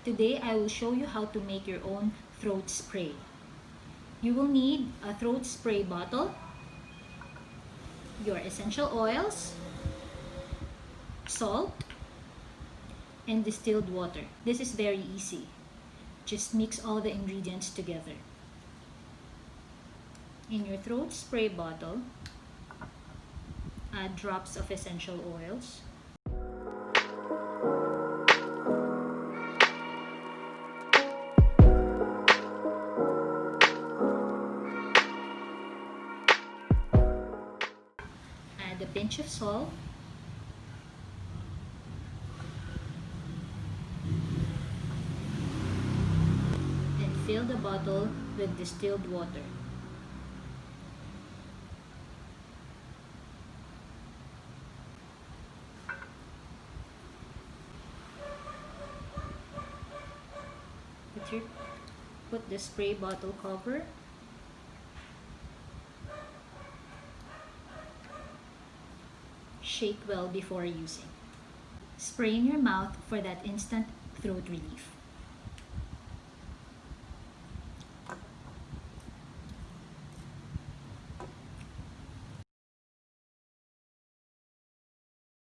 Today I will show you how to make your own throat spray. You will need a throat spray bottle, your essential oils, salt, and distilled water. This is very easy. Just mix all the ingredients together. In your throat spray bottle, add drops of essential oils, add a pinch of salt, and fill the bottle with distilled water. Put the spray bottle cover shake well before using. Spray in your mouth for that instant throat relief.